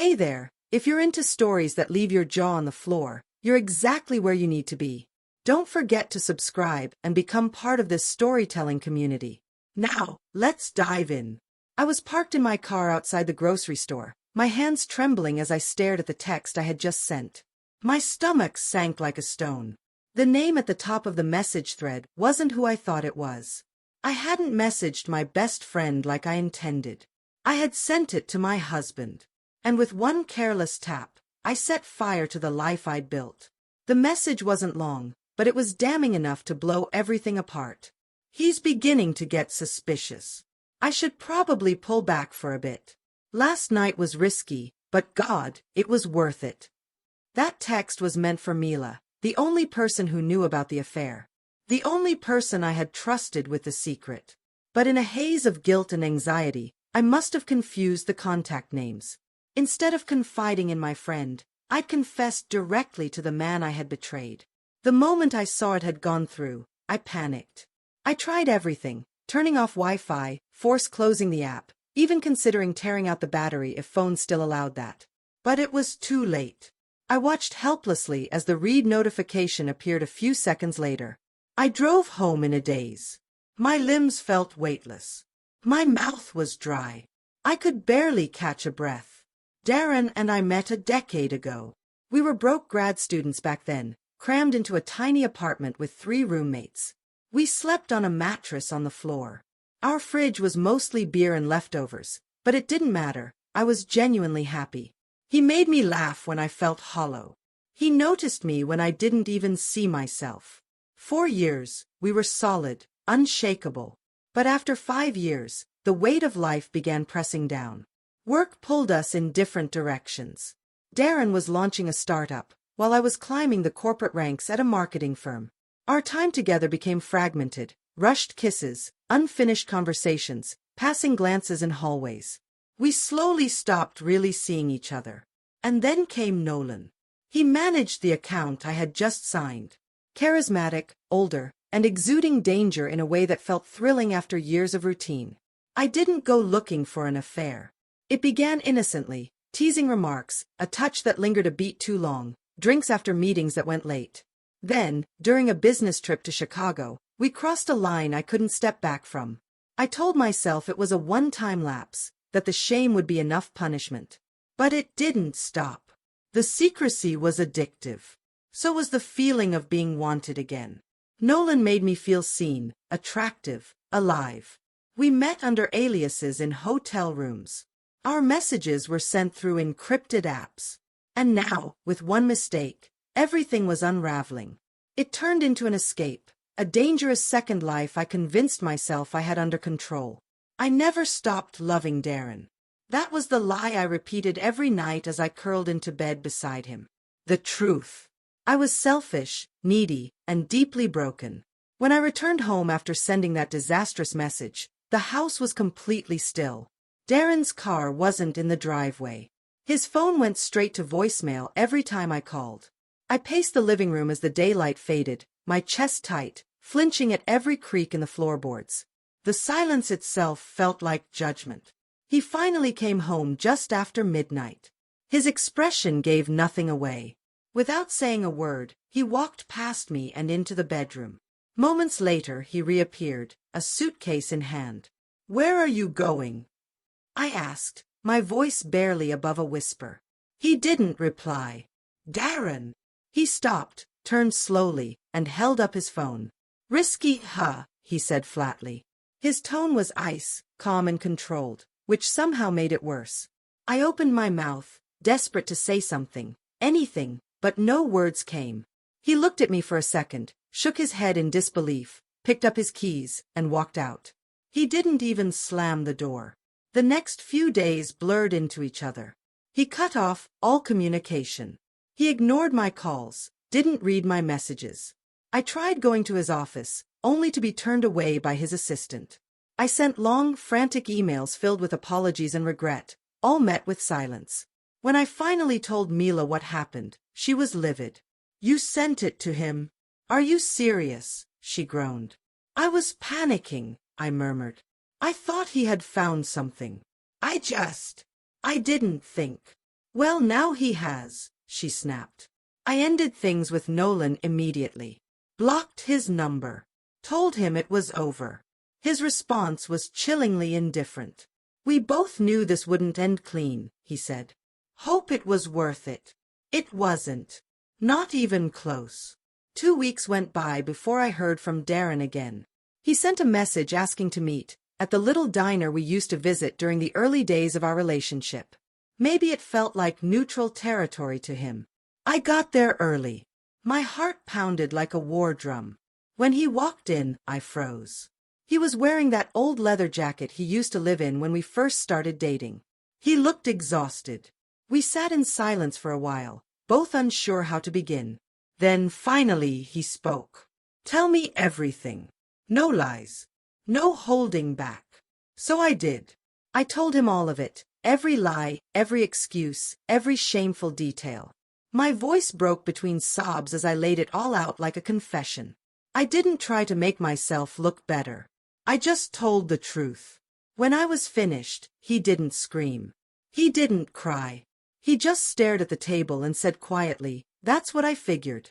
Hey there, if you're into stories that leave your jaw on the floor, you're exactly where you need to be. Don't forget to subscribe and become part of this storytelling community. Now, let's dive in. I was parked in my car outside the grocery store, my hands trembling as I stared at the text I had just sent. My stomach sank like a stone. The name at the top of the message thread wasn't who I thought it was. I hadn't messaged my best friend like I intended. I had sent it to my husband. And with one careless tap, I set fire to the life I'd built. The message wasn't long, but it was damning enough to blow everything apart. He's beginning to get suspicious. I should probably pull back for a bit. Last night was risky, but God, it was worth it. That text was meant for Mila, the only person who knew about the affair. The only person I had trusted with the secret. But in a haze of guilt and anxiety, I must have confused the contact names. Instead of confiding in my friend, I'd confessed directly to the man I had betrayed. The moment I saw it had gone through, I panicked. I tried everything, turning off Wi-Fi, force closing the app, even considering tearing out the battery if phones still allowed that. But it was too late. I watched helplessly as the read notification appeared a few seconds later. I drove home in a daze. My limbs felt weightless. My mouth was dry. I could barely catch a breath. Darren and I met a decade ago. We were broke grad students back then, crammed into a tiny apartment with 3 roommates. We slept on a mattress on the floor. Our fridge was mostly beer and leftovers, but it didn't matter. I was genuinely happy. He made me laugh when I felt hollow. He noticed me when I didn't even see myself. 4 years, we were solid, unshakable. But after 5 years, the weight of life began pressing down. Work pulled us in different directions. Darren was launching a startup, while I was climbing the corporate ranks at a marketing firm. Our time together became fragmented, rushed kisses, unfinished conversations, passing glances in hallways. We slowly stopped really seeing each other. And then came Nolan. He managed the account I had just signed. Charismatic, older, and exuding danger in a way that felt thrilling after years of routine. I didn't go looking for an affair. It began innocently, teasing remarks, a touch that lingered a beat too long, drinks after meetings that went late. Then, during a business trip to Chicago, we crossed a line I couldn't step back from. I told myself it was a one-time lapse, that the shame would be enough punishment. But it didn't stop. The secrecy was addictive. So was the feeling of being wanted again. Nolan made me feel seen, attractive, alive. We met under aliases in hotel rooms. Our messages were sent through encrypted apps. And now, with one mistake, everything was unraveling. It turned into an escape, a dangerous second life I convinced myself I had under control. I never stopped loving Darren. That was the lie I repeated every night as I curled into bed beside him. The truth. I was selfish, needy, and deeply broken. When I returned home after sending that disastrous message, the house was completely still. Darren's car wasn't in the driveway. His phone went straight to voicemail every time I called. I paced the living room as the daylight faded, my chest tight, flinching at every creak in the floorboards. The silence itself felt like judgment. He finally came home just after midnight. His expression gave nothing away. Without saying a word, he walked past me and into the bedroom. Moments later, he reappeared, a suitcase in hand. "Where are you going?" I asked, my voice barely above a whisper. He didn't reply. "Darren!" He stopped, turned slowly, and held up his phone. "Risky, huh?" he said flatly. His tone was ice, calm and controlled, which somehow made it worse. I opened my mouth, desperate to say something, anything, but no words came. He looked at me for a second, shook his head in disbelief, picked up his keys, and walked out. He didn't even slam the door. The next few days blurred into each other. He cut off all communication. He ignored my calls, didn't read my messages. I tried going to his office, only to be turned away by his assistant. I sent long, frantic emails filled with apologies and regret, all met with silence. When I finally told Mila what happened, she was livid. "You sent it to him? Are you serious?" she groaned. "I was panicking," I murmured. "I thought he had found something. I didn't think." Well, now he has, she snapped. I ended things with Nolan immediately. Blocked his number. Told him it was over. His response was chillingly indifferent. We both knew this wouldn't end clean, he said. Hope it was worth it. It wasn't. Not even close. 2 weeks went by before I heard from Darren again. He sent a message asking to meet at the little diner we used to visit during the early days of our relationship. Maybe it felt like neutral territory to him. I got there early. My heart pounded like a war drum. When he walked in, I froze. He was wearing that old leather jacket he used to live in when we first started dating. He looked exhausted. We sat in silence for a while, both unsure how to begin. Then finally he spoke. Tell me everything. No lies. No holding back. So I did. I told him all of it, every lie, every excuse, every shameful detail. My voice broke between sobs as I laid it all out like a confession. I didn't try to make myself look better. I just told the truth. When I was finished, he didn't scream. He didn't cry. He just stared at the table and said quietly, "That's what I figured."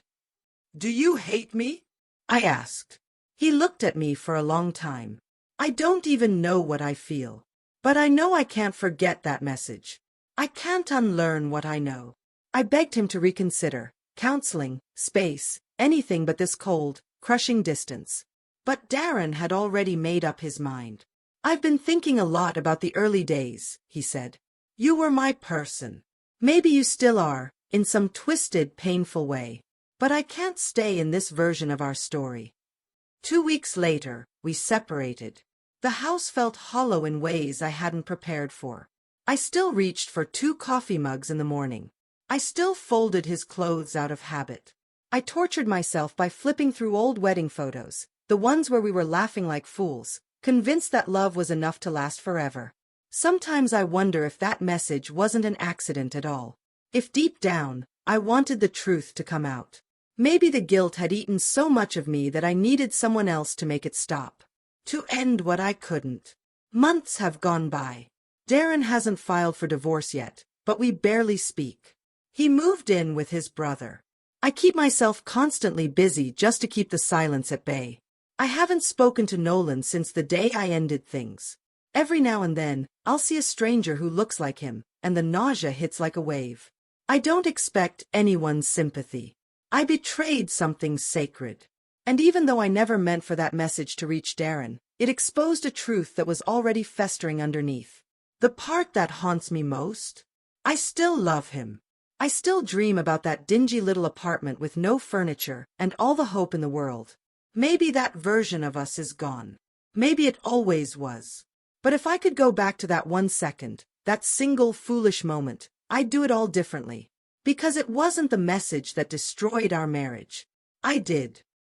"Do you hate me?" I asked. He looked at me for a long time. I don't even know what I feel. But I know I can't forget that message. I can't unlearn what I know. I begged him to reconsider. Counseling, space, anything but this cold, crushing distance. But Darren had already made up his mind. "I've been thinking a lot about the early days," he said. "You were my person. Maybe you still are, in some twisted, painful way. But I can't stay in this version of our story." 2 weeks later, we separated. The house felt hollow in ways I hadn't prepared for. I still reached for 2 coffee mugs in the morning. I still folded his clothes out of habit. I tortured myself by flipping through old wedding photos, the ones where we were laughing like fools, convinced that love was enough to last forever. Sometimes I wonder if that message wasn't an accident at all. If deep down, I wanted the truth to come out. Maybe the guilt had eaten so much of me that I needed someone else to make it stop. To end what I couldn't. Months have gone by. Darren hasn't filed for divorce yet, but we barely speak. He moved in with his brother. I keep myself constantly busy just to keep the silence at bay. I haven't spoken to Nolan since the day I ended things. Every now and then, I'll see a stranger who looks like him, and the nausea hits like a wave. I don't expect anyone's sympathy. I betrayed something sacred. And even though I never meant for that message to reach Darren, it exposed a truth that was already festering underneath. The part that haunts me most? I still love him. I still dream about that dingy little apartment with no furniture and all the hope in the world. Maybe that version of us is gone. Maybe it always was. But if I could go back to that 1 second, that single foolish moment, I'd do it all differently. Because it wasn't the message that destroyed our marriage. I did.